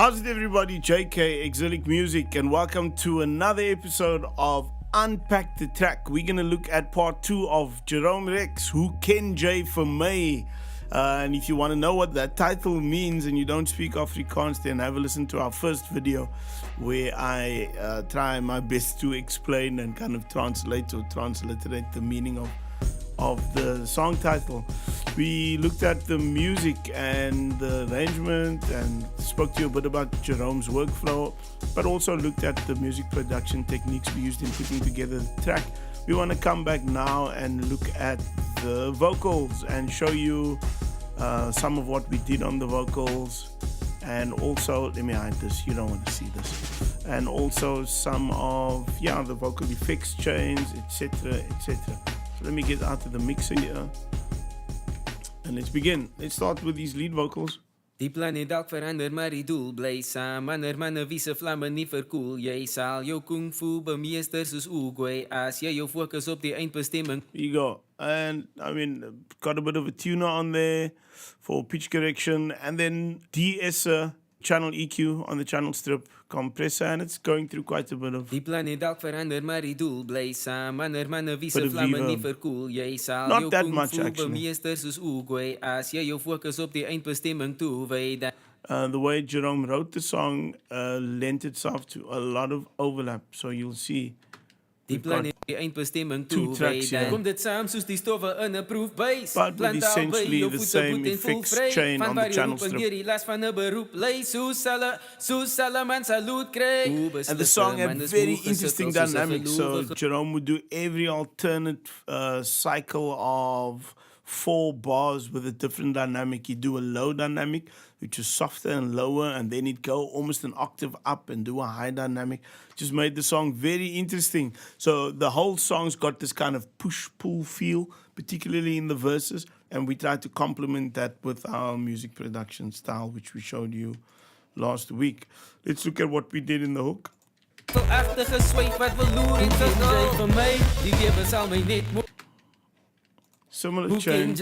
How's it, everybody? JK, Exilic Music, and welcome to another episode of Unpack the Track. We're going to look at part 2 of Jerome Rex, Hoe Ken Jy My. And if you want to know what that title means and you don't speak Afrikaans, then have a listen to our first video where I try my best to explain and kind of translate or transliterate the meaning of the song title. We looked at the music and the arrangement and spoke to you a bit about Jerome's workflow, but also looked at the music production techniques we used in putting together the track. We want to come back now and look at the vocals and show you some of what we did on the vocals, and also, let me hide this, you don't want to see this, and also some of the vocal effects chains, etc, etc. So let me get out of the mixer here and let's begin. Let's start with these lead vocals. Die planne dalk verander, maar die doel bly saam. Wanneer manne wie se vlamme nie verkoel, jy sal jou kung fu bemeester soos Oogway as jy jou fokus op die eindbestemming. Here you go. And I mean, got a bit of a tuner on there for pitch correction, and then de-esser, channel EQ on the channel strip, compressor, and it's going through quite a bit of Die planne dalk verander, maar die doel bly saam. Wanneer manne wie se vlamme nie verkoel, jy sal not jou that kung much, fu actually. bemeester soos Oogway as jy jou fokus op die eindbestemming toewy. The way Jerome wrote the song lent itself to a lot of overlap, so you'll see Die planne die eindbestemming toewy. Kom dit saam soos die stowwe in 'n proefbuis. but with essentially the same effects chain on the channel strip. Die las van 'n beroep lei soos hulle man saluut kry. And the song had very interesting dynamics. So Jerome would do every alternate cycle of 4 bars with a different dynamic. He'd do a low dynamic, which is softer and lower, and then he'd go almost an octave up and do a high dynamic. Just made the song very interesting. So the whole song's got this kind of push-pull feel, particularly in the verses, and we tried to complement that with our music production style, which we showed you last week. Let's look at what we did in the hook. Similar chain,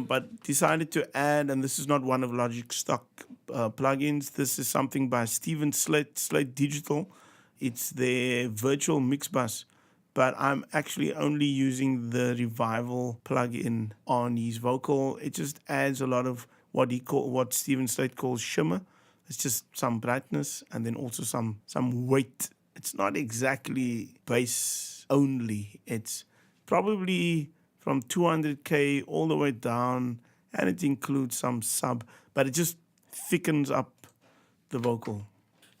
but decided to add, and this is not one of Logic's stock plugins. This is something by Steven Slate Digital. It's their virtual mix bus, but I'm actually only using the Revival plugin on his vocal. It just adds a lot of what Steven Slate calls shimmer. It's just some brightness and then also some weight. It's not exactly bass only. It's probably from 200k all the way down, and it includes some sub, but it just thickens up the vocal.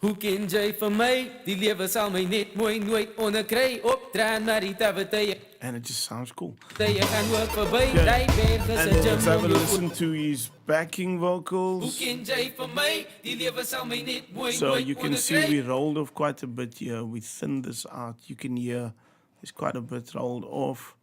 Hoe ken jy vir my? Die lewe sal my net mooi nooit onderkry. Opdraan na die tawetye. And it just sounds cool. Jy gaan ook verby. Okay. And then let's have a listen to his backing vocals. Hoe ken jy vir my? Die lewe sal my net mooi So nooit you can see onderkry. we rolled off quite a bit here. We thinned this out. You can hear there's quite a bit rolled off.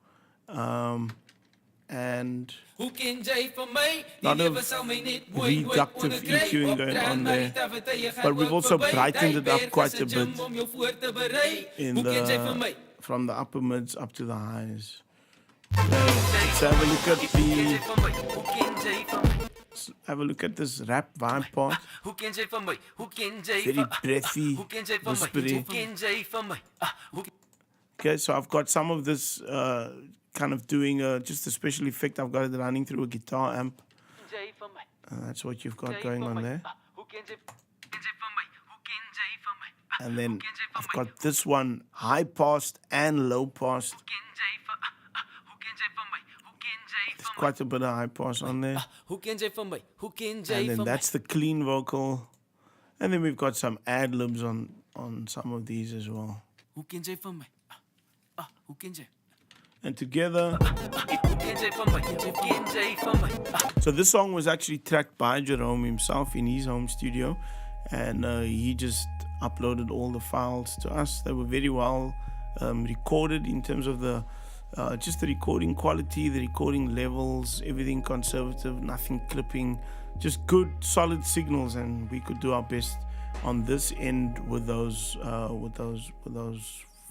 And Hoe ken jy vir my? Die lot of lewe sal my net mooi nooit reductive onderkry. EQing going Opdraan on na die there. tawetye. Gaan But we've ook also verby. brightened it up Jy quite a werk as 'n bit gym om jou voor te berei. in Hoe ken jy vir my? the from the upper mids up to the highs. Let's have a look at have a look at this rap vibe part. Hoe ken jy vir my? Hoe ken jy Very vir breathy, Hoe ken jy vir my? whispery. Hoe ken jy vir my? Hoe Okay, so I've got some of this kind of doing just a special effect. I've got it running through a guitar amp. ken jy vir my? That's what you've got going on there. Hoe ken jy vir my? Hoe ken jy vir my? And then I've got this one high passed and low passed. Hoe ken jy vir my? Hoe ken jy There's quite a bit of high pass on there. Hoe ken jy vir my? Hoe ken jy And vir then my? that's the clean vocal. And then we've got some ad-libs on some of these as well. Hoe ken jy vir my? Hoe ken jy? And together, Hoe ken jy vir my? Hoe ken jy vir my? so this song was actually tracked by Jerome himself in his home studio. And he just uploaded all the files to us. They were very well recorded in terms of the just the recording quality, the recording levels, everything conservative, nothing clipping, just good solid signals, and we could do our best on this end with those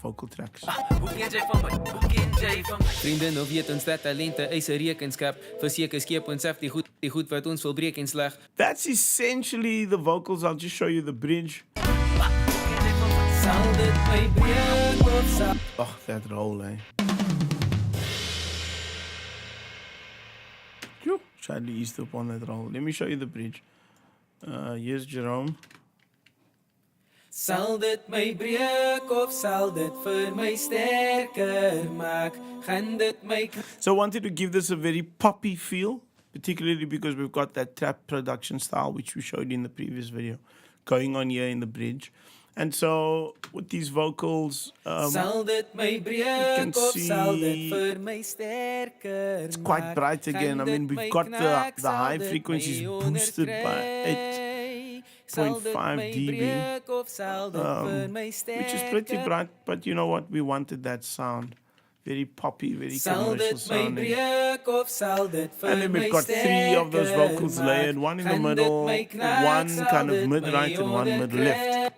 vocal tracks. Hoe ken jy van my? Hoe ken jy van my? Vriende nou weet ons dat talente eis 'n rekenskap. Verseker skep ons af die goed wat ons wil breek en slag. That's essentially the vocals. I'll just show you the bridge. Sal dit my breek of sal Oh, that roll, eh? Phew, Shadley Easthorpe on that roll. Let me show you the bridge. Here's Jerome. Sal dit my breek of sal dit vir my sterker maak? Gaan dit my So I wanted to give this a very poppy feel, particularly because we've got that trap production style, which we showed in the previous video, going on here in the bridge. And so with these vocals, sal dit my breek of sal dit vir my sterker it's quite bright again. I mean, we've got the high frequencies boosted by 8.5 dB, which is pretty bright, but you know what? We wanted that sound. Very poppy, very commercial sounding. And then we've got 3 of those vocals layered, one in the middle, one kind of mid-right and one mid-left.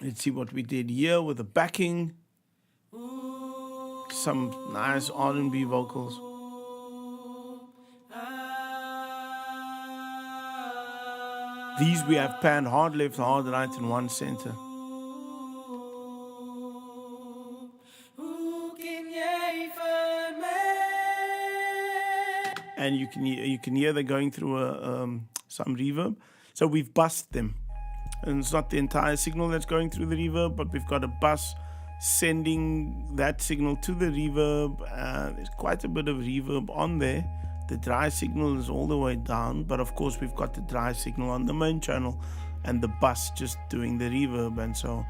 Let's see what we did here with the backing. Some nice R&B vocals. These we have panned hard left, hard right, and one center. And you can hear they're going through some reverb. So we've bussed them. And it's not the entire signal that's going through the reverb, but we've got a bus sending that signal to the reverb. There's quite a bit of reverb on there. The dry signal is all the way down, but of course we've got the dry signal on the main channel and the bus just doing the reverb. And so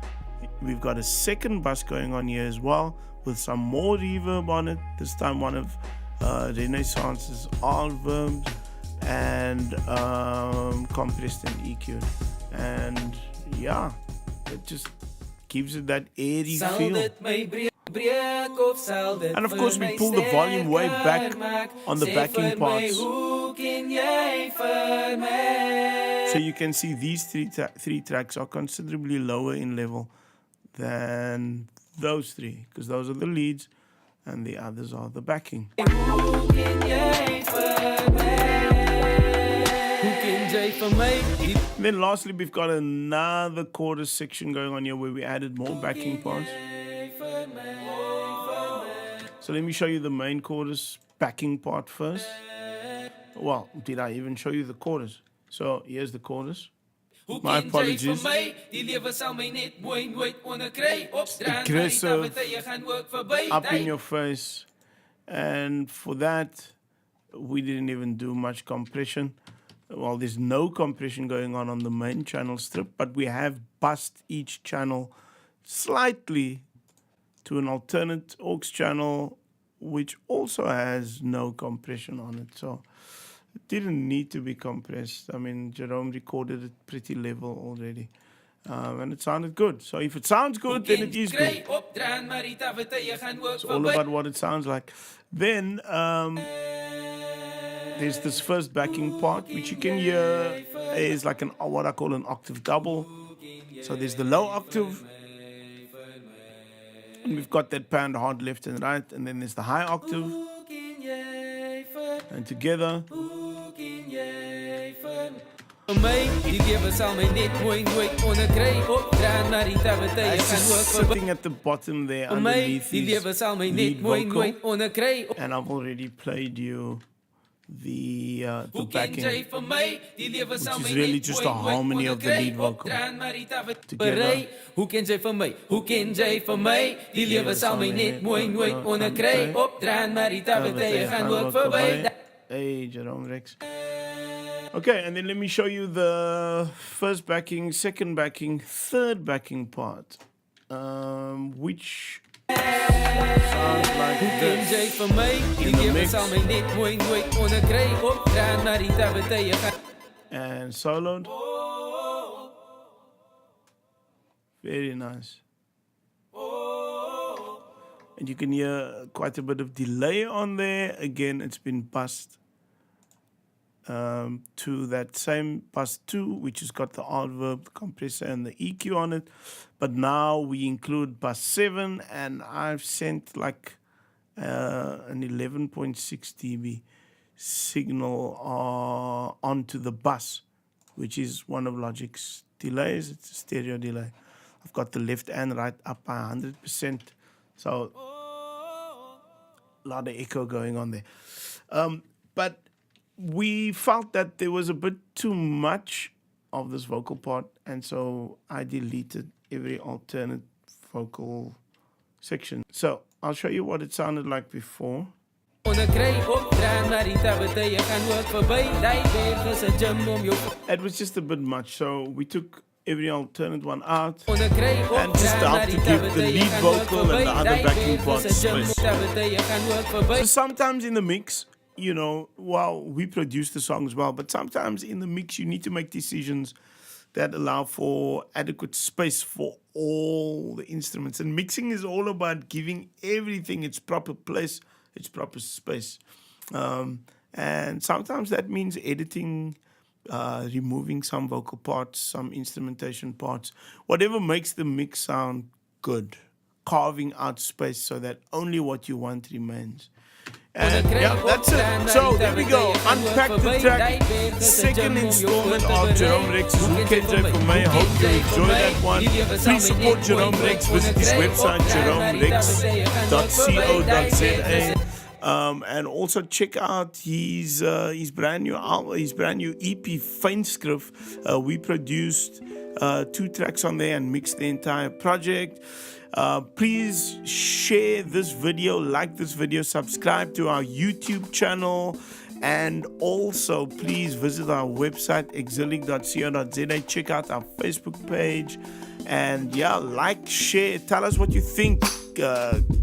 we've got a second bus going on here as well with some more reverb on it. This time one of Renaissance's R-verbs and compressed and EQ'd. And yeah, it just gives it that airy feel. And of course we pull the volume way back on the backing parts. So you can see these three tracks are considerably lower in level than those 3, because those are the leads and the others are the backing. Then lastly, we've got another chorus section going on here where we added more backing parts. So let me show you the main chorus backing part first. Well, did I even show you the chorus? So here's the chorus. My apologies. It's aggressive, up in your face. And for that, we didn't even do much compression. Well, there's no compression going on the main channel strip, but we have bussed each channel slightly to an alternate aux channel, which also has no compression on it. So it didn't need to be compressed. I mean, Jerome recorded it pretty level already. And it sounded good. So if it sounds good, then it is good. It's all about what it sounds like. Then there's this first backing part, which you can hear is like what I call an octave double. So there's the low octave, and we've got that panned hard left and right, and then there's the high octave, and together. Sitting at the bottom there underneath his lead vocal, and I've already played you the backing, which is really just a harmony of the lead vocal together. Hoe ken jy van my? Hoe ken jy van my? Die lewe sal my net mooi nooit onderkry. Opdraan maar die tye gaan ook verby. Hey, Jerome Rex. Okay, and then let me show you the first backing, second backing, third backing part, which sounds like this in the mix. And soloed. Very nice. And you can hear quite a bit of delay on there. Again, it's been bussed. to that same bus 2, which has got the adverb, the compressor, and the EQ on it. But now we include bus 7, and I've sent like an 11.6 dB signal onto the bus, which is one of Logic's delays. It's a stereo delay. I've got the left and right up by 100%. So a lot of echo going on there. But we felt that there was a bit too much of this vocal part, and so I deleted every alternate vocal section. So I'll show you what it sounded like before. It was just a bit much, so we took every alternate one out and just helped to give the lead vocal and the other backing parts space. So sometimes in the mix, you know, well, we produce the song as well, but sometimes in the mix you need to make decisions that allow for adequate space for all the instruments. And mixing is all about giving everything its proper place, its proper space. And sometimes that means editing, removing some vocal parts, some instrumentation parts, whatever makes the mix sound good, carving out space so that only what you want remains. And yeah, that's it. So there we go. Unpack the Track, second installment of Jerome Rex's Hoe Ken Jy My. Hope you enjoy that one. Please support Jerome Rex. Visit his website, jeromerex.co.za. And also check out his brand new album, his brand new EP, Feinskrift. We produced 2 tracks on there and mixed the entire project. Please share this video, like this video, subscribe to our YouTube channel, and also please visit our website, exilic.co.za. Check out our Facebook page, and yeah, like, share, tell us what you think.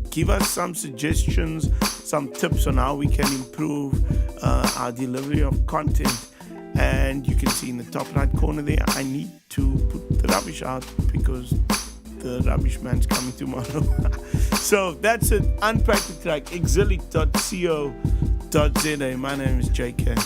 Give us some suggestions, some tips on how we can improve our delivery of content. And you can see in the top right corner there, I need to put the rubbish out because the rubbish man's coming tomorrow. So that's it. Unpack the Track, exilic.co.za. My name is JK.